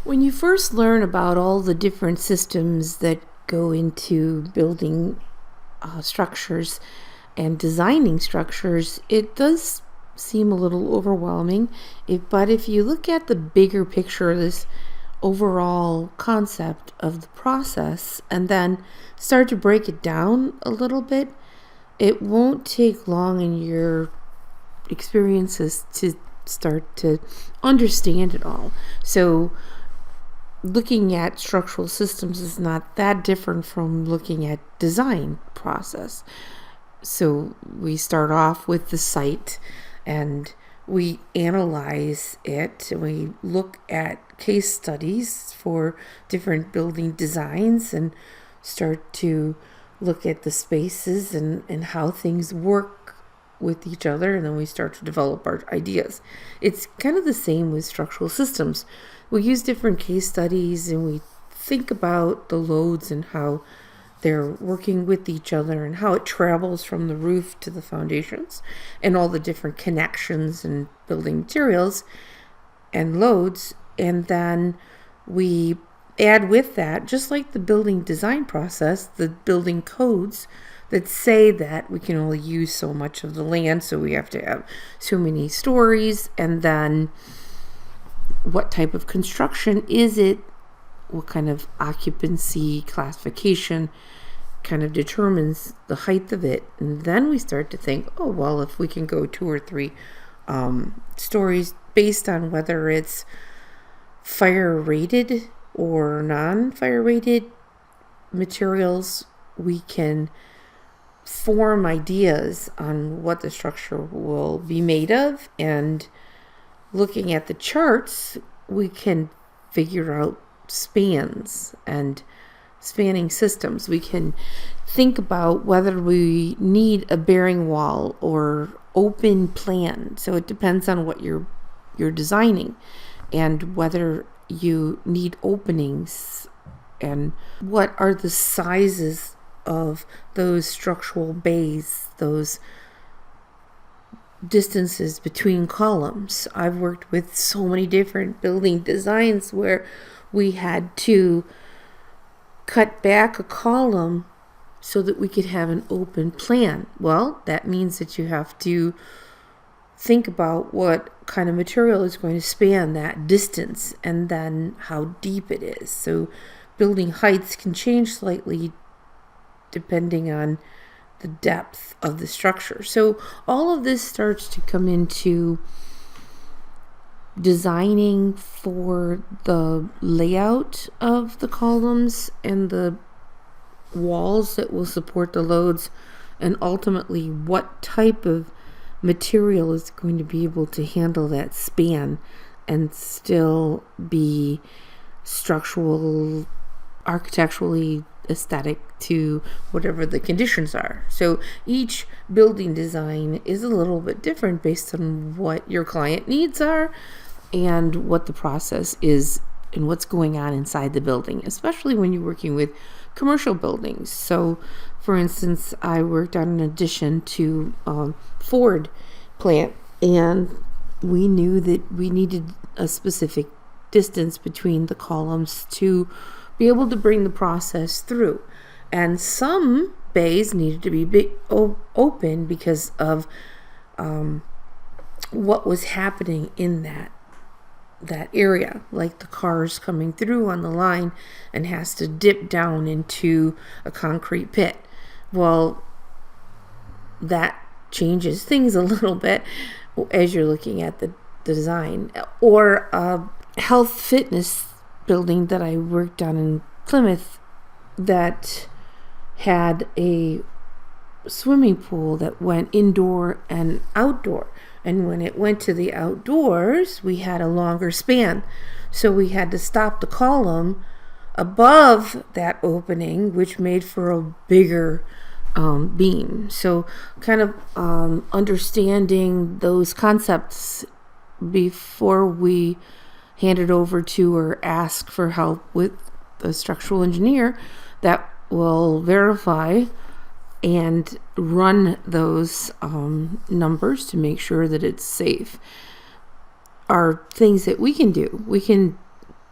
When you first learn about all the different systems that go into building structures and designing structures, it does seem a little overwhelming. But if you look at the bigger picture, this overall concept of the process, and then start to break it down a little bit, it won't take long in your experiences to start to understand it all. So looking at structural systems is not that different from looking at design process. So we start off with the site and we analyze it. We look at case studies for different building designs and start to look at the spaces and how things work with each other, and then we start to develop our ideas. It's kind of the same with structural systems. We use different case studies and we think about the loads and how they're working with each other and how it travels from the roof to the foundations and all the different connections and building materials and loads. And then we add with that, just like the building design process, the building codes that say that we can only use so much of the land, so we have to have so many stories, and then what type of construction is it, what kind of occupancy classification kind of determines the height of it. And then we start to think, oh, well, if we can go 2 or 3 stories based on whether it's fire rated or non-fire rated materials, we can form ideas on what the structure will be made of, and looking at the charts we can figure out spans and spanning systems. We can think about whether we need a bearing wall or open plan. So it depends on what you're designing and whether you need openings and what are the sizes of those structural bays, those distances between columns. I've worked with so many different building designs where we had to cut back a column so that we could have an open plan. Well, that means that you have to think about what kind of material is going to span that distance and then how deep it is. So building heights can change slightly depending on the depth of the structure. So all of this starts to come into designing for the layout of the columns and the walls that will support the loads, and ultimately what type of material is going to be able to handle that span and still be structural, architecturally aesthetic to whatever the conditions are. So each building design is a little bit different based on what your client needs are and what the process is and what's going on inside the building, especially when you're working with commercial buildings. So for instance, I worked on an addition to Ford plant, and we knew that we needed a specific distance between the columns to be able to bring the process through. And some bays needed to be open because of what was happening in that area, like the cars coming through on the line and has to dip down into a concrete pit. Well, that changes things a little bit as you're looking at the design. Or a health fitness building that I worked on in Plymouth that had a swimming pool that went indoor and outdoor. And when it went to the outdoors, we had a longer span. So we had to stop the column above that opening, which made for a bigger beam. So kind of understanding those concepts before we hand it over to or ask for help with a structural engineer that will verify and run those numbers to make sure that it's safe, are things that we can do. We can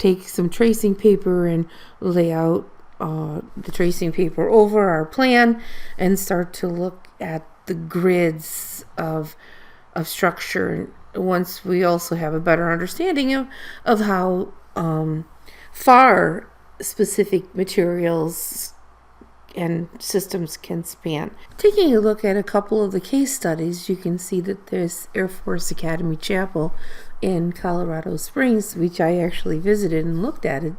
take some tracing paper and lay out the tracing paper over our plan and start to look at the grids of structure. Once we also have a better understanding of how far specific materials and systems can span. Taking a look at a couple of the case studies, you can see that there's Air Force Academy Chapel in Colorado Springs, which I actually visited and looked at it.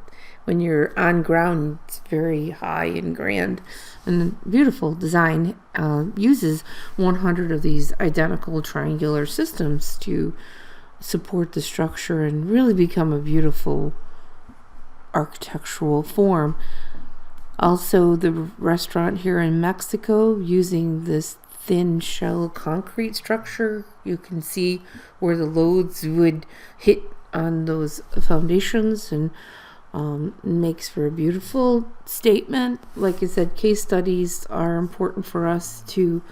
When you're on ground, it's very high and grand and beautiful design. Uses 100 of these identical triangular systems to support the structure and really become a beautiful architectural form. Also, the restaurant here in Mexico, using this thin shell concrete structure, you can see where the loads would hit on those foundations, and makes for a beautiful statement. Like I said, case studies are important for us to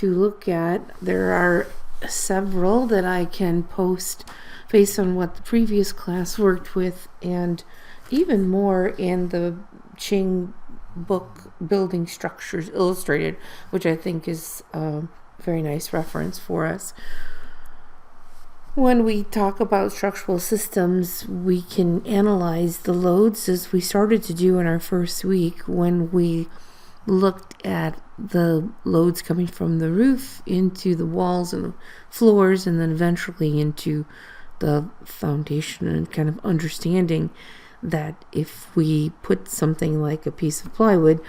look at. There are several that I can post based on what the previous class worked with, and even more in the Ching book, Building Structures Illustrated, which I think is a very nice reference for us. When we talk about structural systems, we can analyze the loads as we started to do in our first week when we looked at the loads coming from the roof into the walls and the floors, and then eventually into the foundation, and kind of understanding that if we put something like a piece of plywood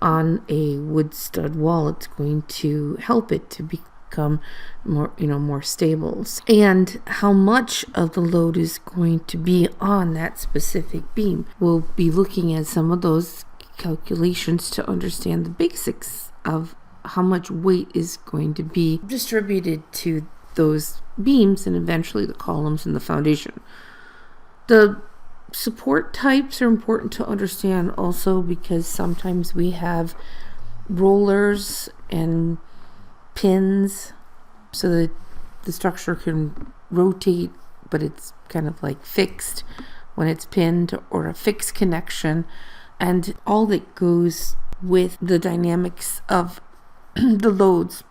on a wood stud wall, it's going to help it to become more stable. And how much of the load is going to be on that specific beam. We'll be looking at some of those calculations to understand the basics of how much weight is going to be distributed to those beams and eventually the columns and the foundation. The support types are important to understand also, because sometimes we have rollers and pins so that the structure can rotate, but it's kind of like fixed when it's pinned, or a fixed connection, and all that goes with the dynamics of the loads.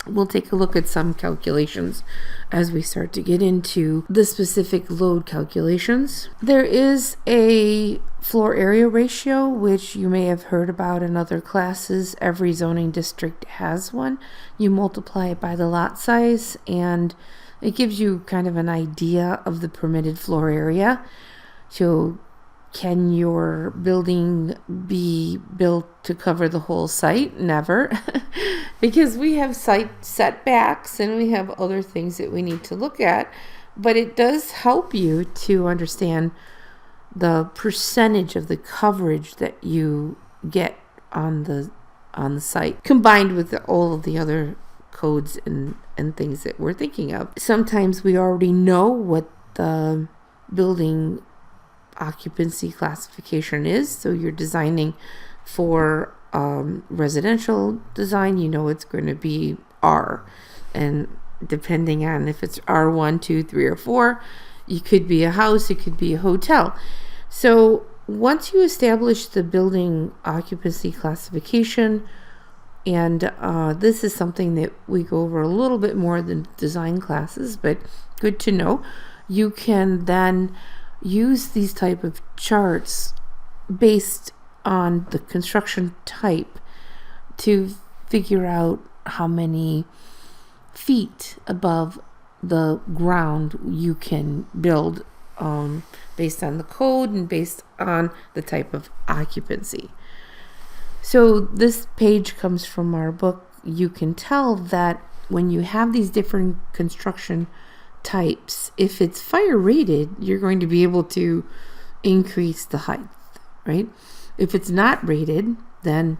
We'll take a look at some calculations as we start to get into the specific load calculations. There is a floor area ratio, which you may have heard about in other classes. Every zoning district has one. You multiply it by the lot size, and it gives you kind of an idea of the permitted floor area. So can your building be built to cover the whole site? Never. Because we have site setbacks and we have other things that we need to look at. But it does help you to understand the percentage of the coverage that you get on the site, combined with all of the other codes and things that we're thinking of. Sometimes we already know what the building occupancy classification is. So you're designing for residential design, you know it's going to be R, and depending on if it's R1, 2, 3, or 4, it could be a house, it could be a hotel. So once you establish the building occupancy classification, and this is something that we go over a little bit more than design classes, but good to know, you can then use these type of charts based on the construction type to figure out how many feet above the ground you can build, based on the code and based on the type of occupancy. So this page comes from our book. You can tell that when you have these different construction types, if it's fire rated, you're going to be able to increase the height, right? If it's not rated, then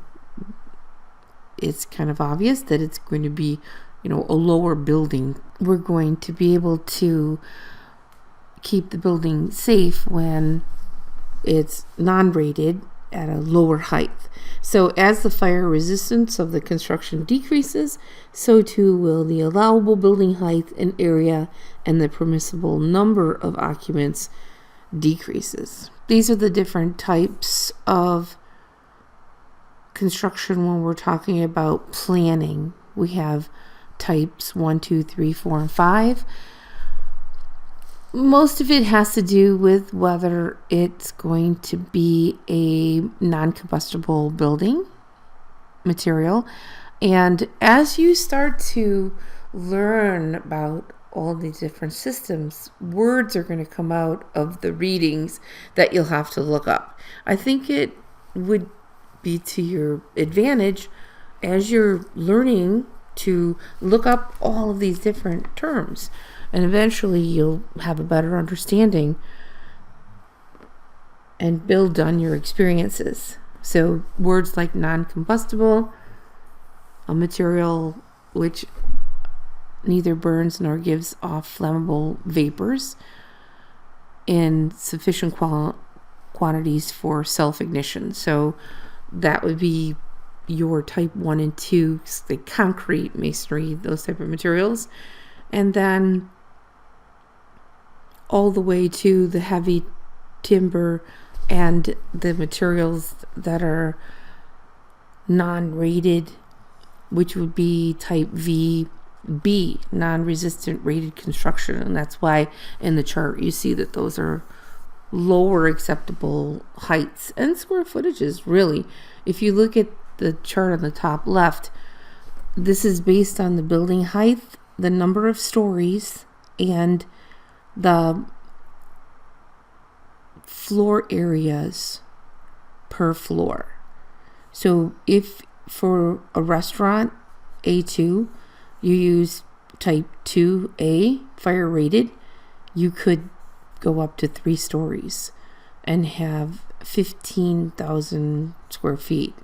it's kind of obvious that it's going to be, a lower building. We're going to be able to keep the building safe when it's non-rated at a lower height. So as the fire resistance of the construction decreases, so too will the allowable building height and area and the permissible number of occupants decreases. These are the different types of construction when we're talking about planning. We have types 1, 2, 3, 4, and 5. Most of it has to do with whether it's going to be a non-combustible building material. And as you start to learn about all these different systems, words are going to come out of the readings that you'll have to look up. I think it would be to your advantage as you're learning to look up all of these different terms. And eventually you'll have a better understanding and build on your experiences. So words like non-combustible, a material which neither burns nor gives off flammable vapors in sufficient quantities for self-ignition. So that would be your type 1 and 2, the concrete, masonry, those type of materials. And then all the way to the heavy timber and the materials that are non-rated, which would be type VB, non-resistant rated construction. And that's why in the chart you see that those are lower acceptable heights and square footages. Really, if you look at the chart on the top left, this is based on the building height, the number of stories, and the floor areas per floor. So if for a restaurant A2 you use type 2A fire rated, you could go up to 3 stories and have 15,000 square feet,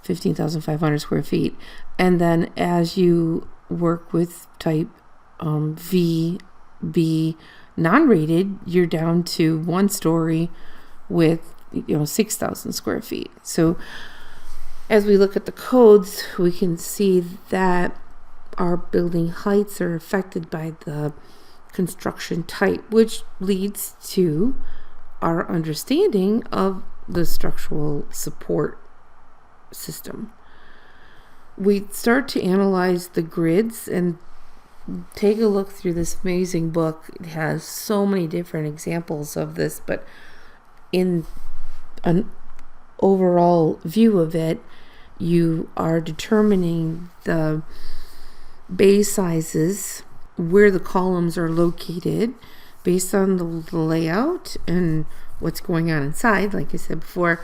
15,500 square feet. And then as you work with type VB non-rated, you're down to 1 story with 6,000 square feet. So as we look at the codes, we can see that our building heights are affected by the construction type, which leads to our understanding of the structural support system. We start to analyze the grids and take a look through this amazing book. It has so many different examples of this, but in an overall view of it, you are determining the bay sizes, where the columns are located based on the layout and what's going on inside. Like I said before,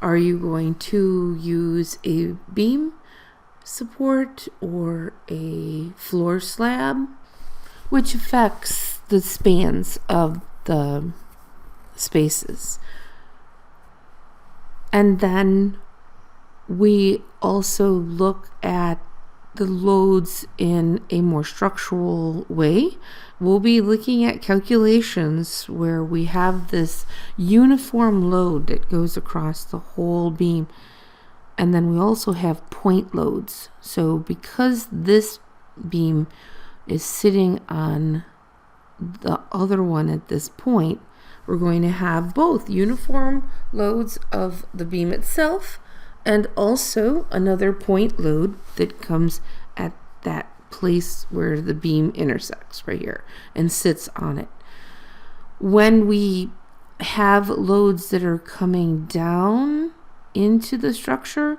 are you going to use a beam support or a floor slab, which affects the spans of the spaces. And then we also look at the loads in a more structural way. We'll be looking at calculations where we have this uniform load that goes across the whole beam. And then we also have point loads. So because this beam is sitting on the other one at this point, we're going to have both uniform loads of the beam itself and also another point load that comes at that place where the beam intersects right here and sits on it. When we have loads that are coming down into the structure,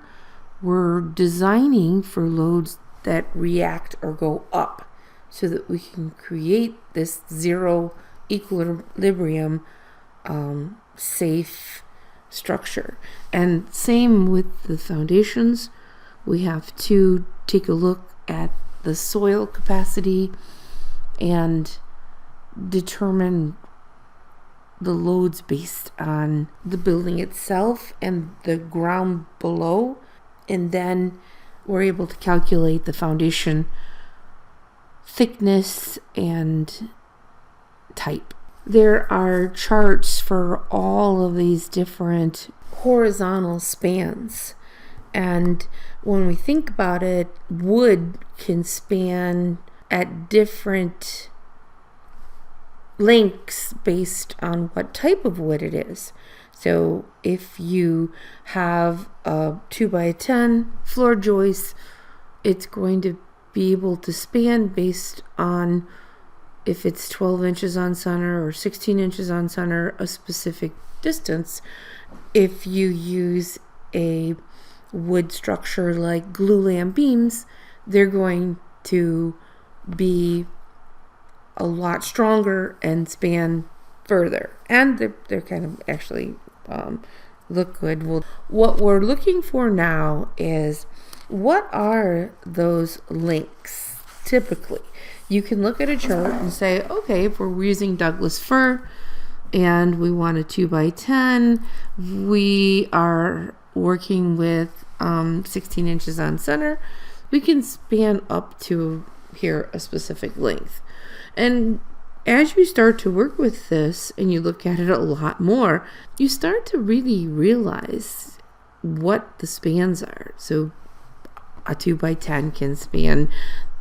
we're designing for loads that react or go up so that we can create this zero equilibrium safe structure. And same with the foundations. We have to take a look at the soil capacity and determine the loads based on the building itself and the ground below. And then we're able to calculate the foundation thickness and type. There are charts for all of these different horizontal spans. And when we think about it, wood can span at different lengths based on what type of wood it is. So if you have a 2x10 floor joist, it's going to be able to span based on if it's 12 inches on center or 16 inches on center, a specific distance. If you use a wood structure like glulam beams, they're going to be a lot stronger and span further, and they're kind of actually look good. Well, what we're looking for now is what are those links typically. You can look at a chart and say, okay, if we're using Douglas fir and we want a 2x10, we are working with 16 inches on center, we can span up to here a specific length. And as you start to work with this and you look at it a lot more, you start to really realize what the spans are. So a 2x10 can span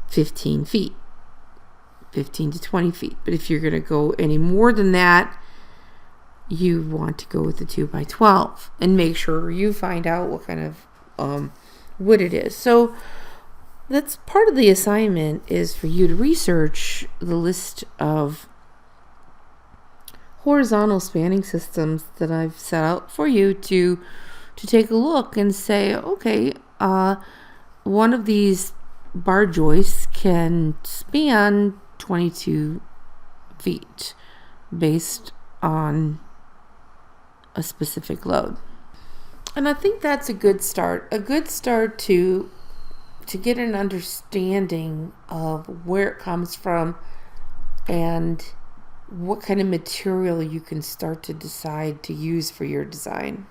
15 feet, 15 to 20 feet. But if you're going to go any more than that, you want to go with the 2x12 and make sure you find out what kind of wood it is. So that's part of the assignment, is for you to research the list of horizontal spanning systems that I've set out for you to take a look and say, okay, one of these bar joists can span 22 feet based on a specific load. And I think that's a good start to get an understanding of where it comes from and what kind of material you can start to decide to use for your design.